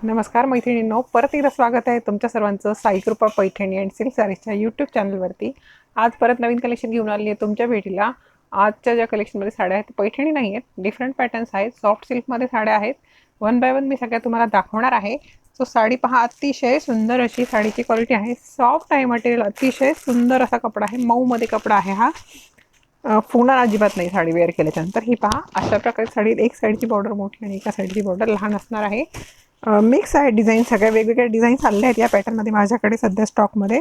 नमस्कार मैत्रिणींनो, परत एकदा स्वागत आहे तुमच्या सर्वांचं साई कृपा पैठणी अँड सिल्क सारीजच्या यूट्यूब चॅनलवरती। आज परत नवीन कलेक्शन घेऊन आली आहे तुमच्या भेटीला। आजच्या ज्या कलेक्शनमध्ये साड्या आहेत पैठणी नाही आहेत, डिफरंट पॅटर्न्स आहेत, सॉफ्ट सिल्कमध्ये साड्या आहेत। वन बाय वन मी सगळ्या तुम्हाला दाखवणार आहे। सो साडी पहा, अतिशय सुंदर अशी साडीची क्वालिटी आहे, सॉफ्ट आहे मटेरियल, अतिशय सुंदर असा कपडा आहे, मऊमध्ये कपडा आहे हा। फुगणार अजिबात नाही साडी वेअर केल्याच्यानंतर। ही पहा, अशा प्रकारे साडी एक साईडची बॉर्डर मोठी आणि एका साईडची बॉर्डर लहान असणार आहे। मिक्स आहे डिझाईन, सगळ्या वेगवेगळ्या डिझाईन्स आलेल्या आहेत या पॅटर्नमध्ये माझ्याकडे सध्या स्टॉकमध्ये।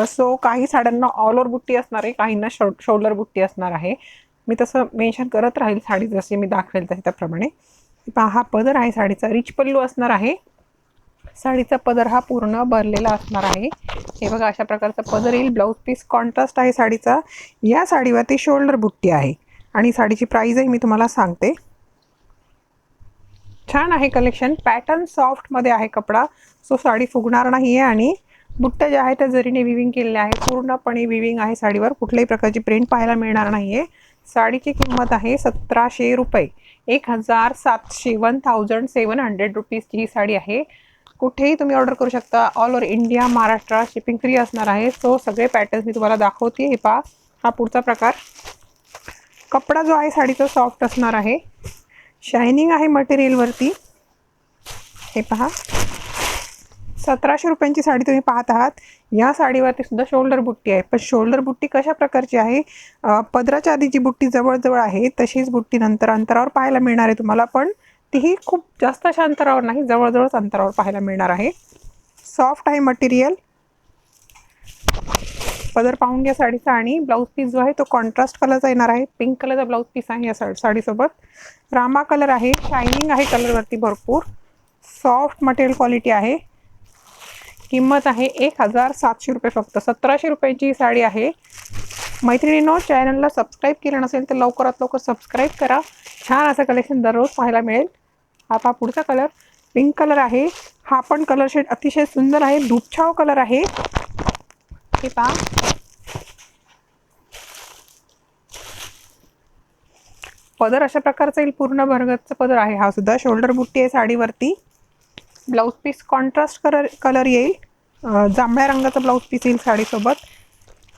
सो काही साड्यांना ऑल ओव्हर बुट्टी असणार आहे, काहींना शोल्डर बुट्टी असणार आहे। मी तसं मेन्शन करत राहील साडी जशी मी दाखवेल तशी त्याप्रमाणे। पहा, हा पदर आहे साडीचा, रिच पल्लू असणार आहे। साडीचा पदर हा पूर्ण भरलेला असणार आहे। हे बघा, अशा प्रकारचा पदर येईल। ब्लाऊज पीस कॉन्ट्रास्ट आहे साडीचा। या साडीवरती शोल्डर बुट्टी आहे आणि साडीची प्राईजही मी तुम्हाला सांगते। छान आहे कलेक्शन, पॅटर्न सॉफ्टमध्ये आहे कपडा, सो साडी फुगणार नाही आहे। आणि बुट्ट्या ज्या आहेत त्या जरीने विविंग केलेल्या आहे, पूर्णपणे विविंग आहे साडीवर, कुठल्याही प्रकारची प्रिंट पाहायला मिळणार नाही आहे। साडीची किंमत आहे 1700 रुपये, 1700 1700 रुपीजची ही साडी आहे। कुठेही तुम्ही ऑर्डर करू शकता, all over India, Maharashtra, shipping free असणार आहे। सो सगळे पॅटर्न्स मी तुम्हाला दाखवते। हे पहा, हा पुढचा प्रकार। कपडा जो आहे साडीचा सॉफ्ट असणार आहे, शायनिंग आहे मटेरियलवरती। हे पहा, 1700 रुपयांची साडी तुम्ही पाहत आहात। या साडीवरती सुद्धा शोल्डर बुट्टी आहे, पण शोल्डर बुट्टी कशा प्रकारची आहे, पदराच्या आधी जी बुट्टी जवळजवळ आहे तशीच बुट्टी नंतर अंतरावर पाहायला मिळणार आहे तुम्हाला, पण तीही खूप जास्त अशा अंतरावर नाही, जवळजवळच अंतरावर पाहायला मिळणार आहे। सॉफ्ट आहे मटेरियल, पदर पाहून घ्या साडीचा। आणि ब्लाऊज पीस जो आहे तो कॉन्ट्रास्ट कलरचा येणार आहे, पिंक कलरचा ब्लाऊज पीस आहे या साडीसोबत। रामा कलर आहे, शायनिंग आहे कलरवरती भरपूर, सॉफ्ट मटेरियल क्वालिटी आहे। किंमत आहे 1700 रुपये, फक्त 1700 रुपयाची साडी आहे। मैत्रिणींनो, चॅनलला सबस्क्राईब केलं नसेल तर लवकरात लवकर सबस्क्राईब करा, छान असं कलेक्शन दररोज पाहायला मिळेल। हा पहा पुढचा कलर, पिंक कलर आहे, हा पण कलर शेड अतिशय सुंदर आहे, धूपछाव कलर आहे। हे पहा, पदर अशा प्रकारचा येईल, पूर्ण भरगतचा पदर आहे हा सुद्धा। शोल्डर बुट्टी आहे साडीवरती, ब्लाऊज पीस कॉन्ट्रास्ट कलर येईल, जांभळ्या रंगाचा ब्लाऊज पीस येईल साडीसोबत।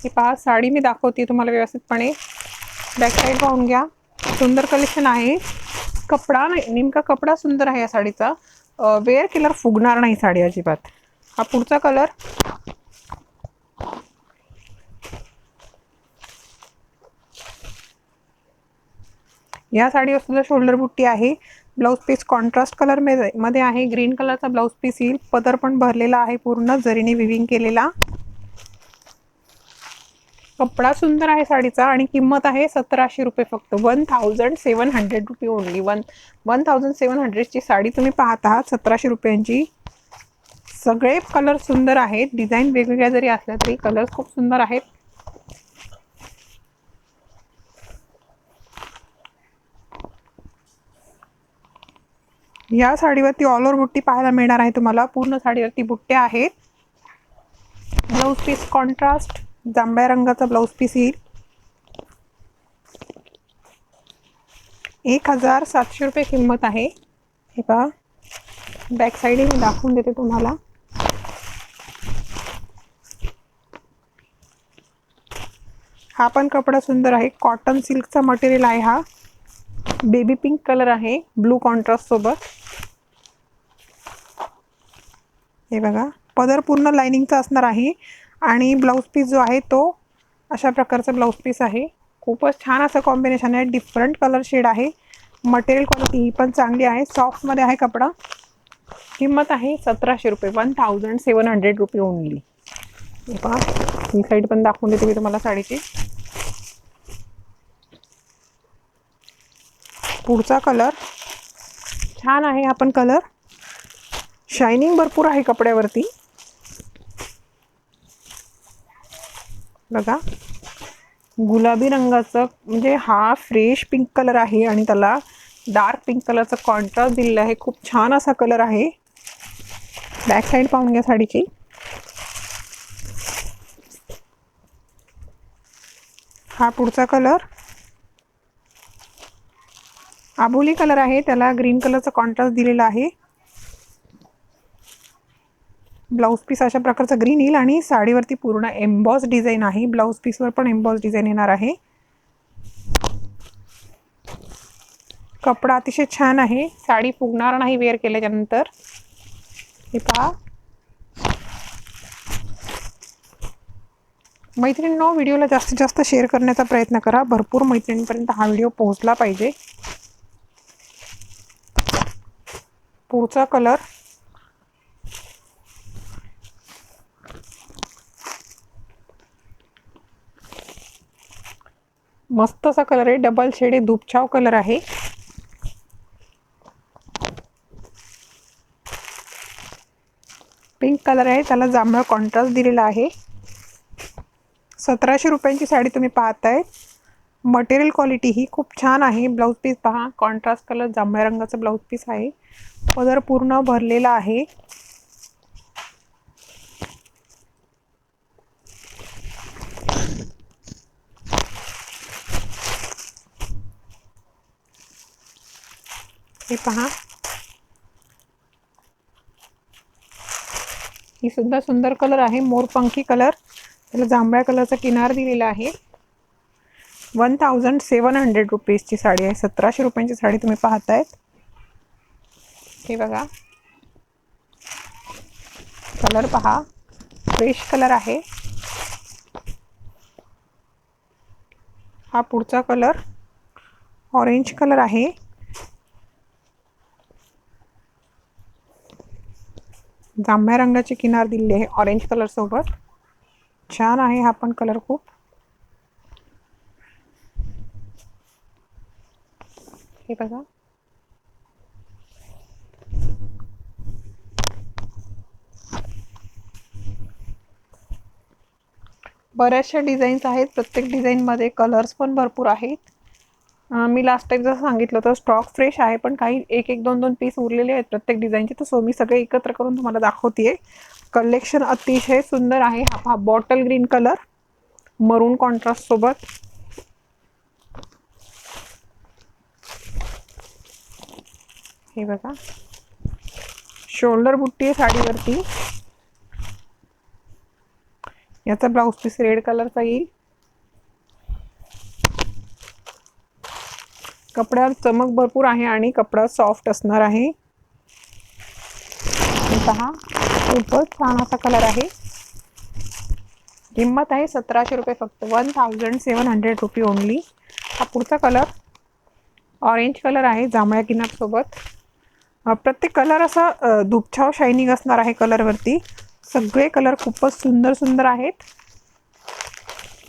हे पहा, साडी मी दाखवते तुम्हाला व्यवस्थितपणे, बॅक साईड पाहून घ्या, सुंदर कलेक्शन आहे। कपडा नाही, नेमका कपडा सुंदर आहे या साडीचा, वेअर केल्यावर फुगणार नाही साडी अजिबात। हा पुढचा कलर, या साडीवर सुद्धा शोल्डर बुट्टी आहे, ब्लाऊज पीस कॉन्ट्रास्ट कलर मध्ये आहे, ग्रीन कलरचा ब्लाऊज पीस येईल, पदर पण भरलेला आहे, पूर्ण जरीने विविंग केलेला। कपडा सुंदर आहे साडीचा आणि किंमत आहे 1700 रुपये, फक्त 1700 रुपये ओनली। 1700 ची साडी तुम्ही पाहत आहात 1700 रुपयांची। सगळे कलर सुंदर आहेत, डिझाईन वेगवेगळ्या जरी असल्या तरी कलर खूप सुंदर आहेत। या साडीवरती ऑल ओव्हर बुट्टी पाहायला मिळणार आहे तुम्हाला, पूर्ण साडीवरती बुट्ट्या आहेत। ब्लाऊज पीस कॉन्ट्रास्ट जांभळ्या रंगाचा ब्लाऊज पीस येईल, 1700 रुपये किंमत आहे। हे पहा, बॅक साईड मी दाखवून देते तुम्हाला। हा पण कपडा सुंदर आहे, कॉटन सिल्कचा मटेरियल आहे हा, बेबी पिंक कलर आहे ब्लू कॉन्ट्रास्ट सोबत। हे बघा, पदर पूर्ण लाइनिंगचा असणार आहे आणि ब्लाऊज पीस जो आहे तो अशा प्रकारचा ब्लाऊज पीस आहे। खूपच छान असं कॉम्बिनेशन आहे, डिफरंट कलर शेड आहे, मटेरियल क्वालिटी ही पण चांगली आहे, सॉफ्टमध्ये आहे कपडा। किंमत आहे 1700 रुपये, 1700 रुपये ओनली। हे पहा, ही साईड पण दाखवून देते मी तुम्हाला साडीची। पुढचा कलर छान आहे, हा पण कलर शायनिंग भरपूर आहे कपड्यावरती। बघा, गुलाबी रंगाचं, म्हणजे हा फ्रेश पिंक कलर आहे आणि त्याला डार्क पिंक कलरचा कॉन्ट्रास्ट दिलेला आहे, खूप छान असा कलर आहे। बॅक साईड पाहून घ्या साडीची। हा पुढचा कलर आबोली कलर आहे, त्याला ग्रीन कलरचा कॉन्ट्रास्ट दिलेला आहे। ब्लाऊज पीस अशा प्रकारचा ग्रीन येईल आणि साडीवरती पूर्ण एम्बॉस डिझाईन आहे. ब्लाऊज पीसवर पण एम्बॉस डिझाईन येणार आहे. कपडा अतिशय छान आहे, साडी फुगणार नाही वेअर केल्यानंतर. हे पहा मैत्रिणींनो, व्हिडिओला जास्तीत जास्त शेअर करण्याचा प्रयत्न करा. भरपूर मैत्रिणींपर्यंत हा व्हिडिओ पोहोचला पाहिजे. पुढचा कलर मस्त असा कलर आहे, डबल शेड आहे, धूपछाव कलर आहे. पिंक कलर आहे, त्याला जांभळा कॉन्ट्रास्ट दिलेला आहे. 1700 रुपयांची साडी तुम्ही पाहताय. मटेरियल क्वालिटी ही खूप छान आहे. ब्लाऊज पीस पहा, कॉन्ट्रास्ट कलर जांभळ्या रंगाचा ब्लाऊज पीस आहे. पदर पूर्ण भरलेला आहे. हे पहा, ही सुद्धा सुंदर कलर आहे, मोरपंखी कलर. त्याला जांभळ्या कलरचा किनार दिलेला आहे. 1700 रुपीजची साडी आहे. 1700 रुपयांची साडी तुम्ही पाहतायत. हे बघा, कलर पहा, फ्रेश कलर आहे. हा पुढचा कलर ऑरेंज कलर आहे. जांभळ्या रंगाची किनार दिलेली आहे ऑरेंज कलर सोबत. छान आहे हा पण कलर खूप. हे बघा, बऱ्याचशा डिझाईन्स आहेत. प्रत्येक डिझाईनमध्ये कलर्स पण भरपूर आहेत. मी लास्ट टाइम जसं सांगितलं होतं, स्टॉक फ्रेश आहे, पण काही एक एक दोन दोन पीस उरलेले आहेत प्रत्येक डिझाईनचे. तर सो मी सगळे एकत्र करून तुम्हाला दाखवते. कलेक्शन अतिशय सुंदर आहे. हा बॉटल ग्रीन कलर मरून कॉन्ट्रास्ट सोबत. हे बघा, शोल्डर बुट्टी आहे साडीवरती. याचा ब्लाऊज पीस रेड कलरचा येईल. कपड्यावर चमक भरपूर आहे आणि कपडा सॉफ्ट असणार आहे. हे पहा, खूपच छान असा कलर आहे. किंमत आहे 1700 रुपये फक्त. 1700 रुपये ओनली. हा पुढचा कलर ऑरेंज कलर आहे, जांभळ्या किनार सोबत. प्रत्येक कलर असा धूपछाव शायनिंग असणार आहे कलरवरती. सगळे कलर खूपच सुंदर सुंदर आहेत.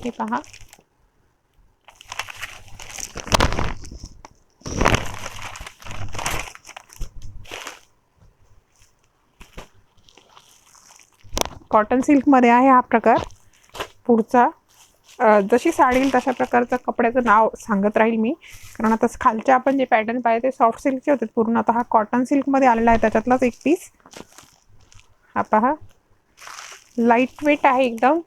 हे पहा, कॉटन सिल्कमध्ये आहे हा प्रकार. पुढचा जशी साडी येईल तशा प्रकारचं कपड्याचं नाव सांगत राहील मी, कारण आता खालच्या आपण जे पॅटर्न पाहिजे ते सॉफ्ट सिल्कचे होते पूर्ण. आता हा कॉटन सिल्कमध्ये आलेला आहे, त्याच्यातलाच एक पीस. हा पहा, लाईट वेट आहे एकदम.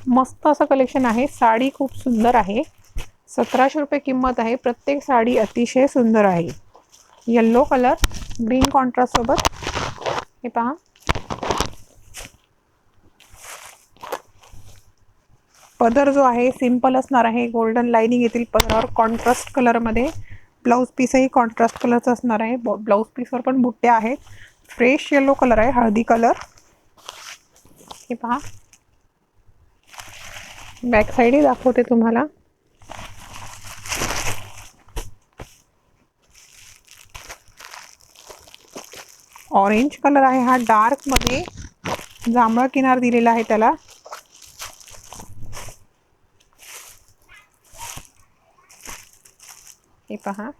मस्त असं कलेक्शन आहे. साडी खूप सुंदर आहे. 1700 रुपये किंमत आहे. प्रत्येक साडी अतिशय सुंदर आहे. येल्लो कलर ग्रीन कॉन्ट्रास्ट सोबत. हे पहा, पदर जो आहे सिंपल असणार आहे. गोल्डन लाइनिंग येतील पदरावर कॉन्ट्रास्ट कलरमध्ये. ब्लाऊज पीसही कॉन्ट्रास्ट कलरचा असणार आहे. ब्लाऊज पीसवर पण बुट्ट्या आहेत. फ्रेश येलो कलर आहे, हळदी कलर. हे पहा, बॅक साईडही दाखवते तुम्हाला. ऑरेंज कलर आहे हा, डार्क मध्ये जांभळा किनार दिलेला आहे त्याला. हे पहा,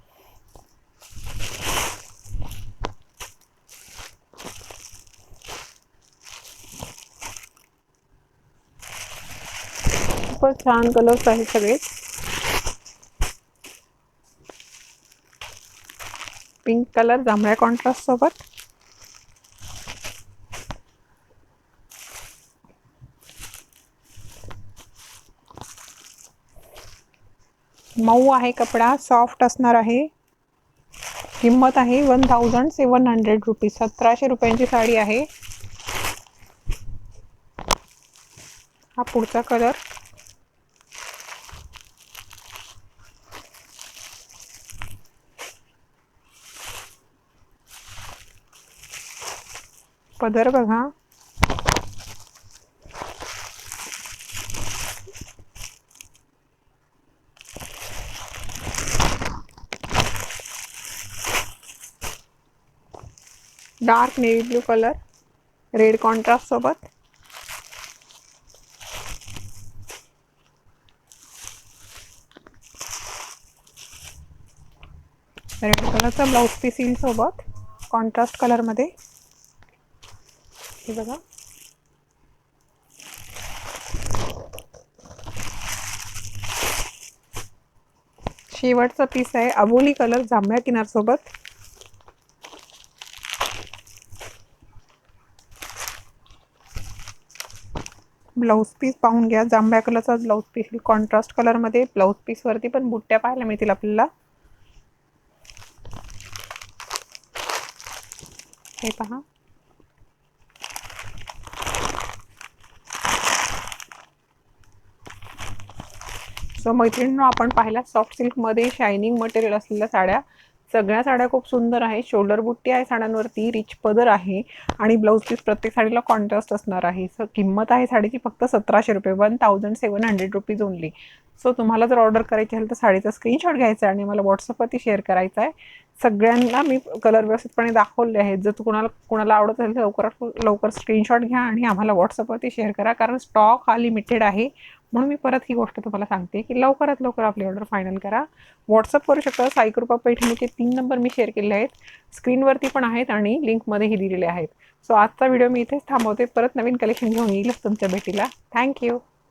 खूपच छान कलर्स आहेत सगळे. पिंक कलर जांभळ्या कॉन्ट्रास्ट सोबत. मऊ आहे कपडा, सॉफ्ट असणार आहे. किंमत आहे 1700 रुपीज. 1700 रुपयांची साडी आहे. हा पुढचा कलर. पदर बघा. Dark navy blue colour, red contrast सोबत. रेड कलरचा ब्लाउज पीस येईल सोबत कॉन्ट्रास्ट कलरमध्ये. हे बघा. शेवटचा पीस आहे अबोली कलर जांभळ्या किनार सोबत. ब्लाउज पीस पाहून घ्या. जांभळ्या कलरचा ब्लाउज पीस कॉन्ट्रास्ट कलरमध्ये. ब्लाउज पीस वरती पण बुट्ट्या पाहायला मिळतील आपल्याला. हे पहा. सो मैत्रिणींनो, आपण पाहिला सॉफ्ट सिल्कमध्ये शायनिंग मटेरियल असलेल्या साड्या. सगळ्या साड्या खूप सुंदर आहे. शोल्डर बुट्टी आहे साड्यांवरती, रिच पदर आहे आणि ब्लाऊज पीस प्रत्येक साडीला कॉन्ट्रास्ट असणार आहे. सो किंमत आहे साडीची फक्त 1700 रुपये. 1700 रुपीज ओनली. सो तुम्हाला जर ऑर्डर करायची असेल तर साडीचा स्क्रीनशॉट घ्यायचा आहे आणि मला व्हॉट्सअपवरती शेअर करायचा आहे. सगळ्यांना मी कलर व्यवस्थितपणे दाखवले आहेत. जर कुणाला आवडत असेल तर लवकरात लवकर स्क्रीनशॉट घ्या आणि आम्हाला व्हॉट्सअपवरती शेअर करा, कारण स्टॉक हा लिमिटेड आहे. म्हणून मी परत ही गोष्ट तुम्हाला सांगते की लवकरात लवकर आपली ऑर्डर फायनल करा. व्हॉट्सअप करू शकता. साईकृपा पैठणीचे 3 नंबर मी शेअर केले आहेत. स्क्रीनवरती पण आहेत आणि लिंकमध्येही दिलेले आहेत. सो आजचा व्हिडिओ मी इथेच थांबवते. परत नवीन कलेक्शन घेऊन येईलच तुमच्या भेटीला. थँक्यू.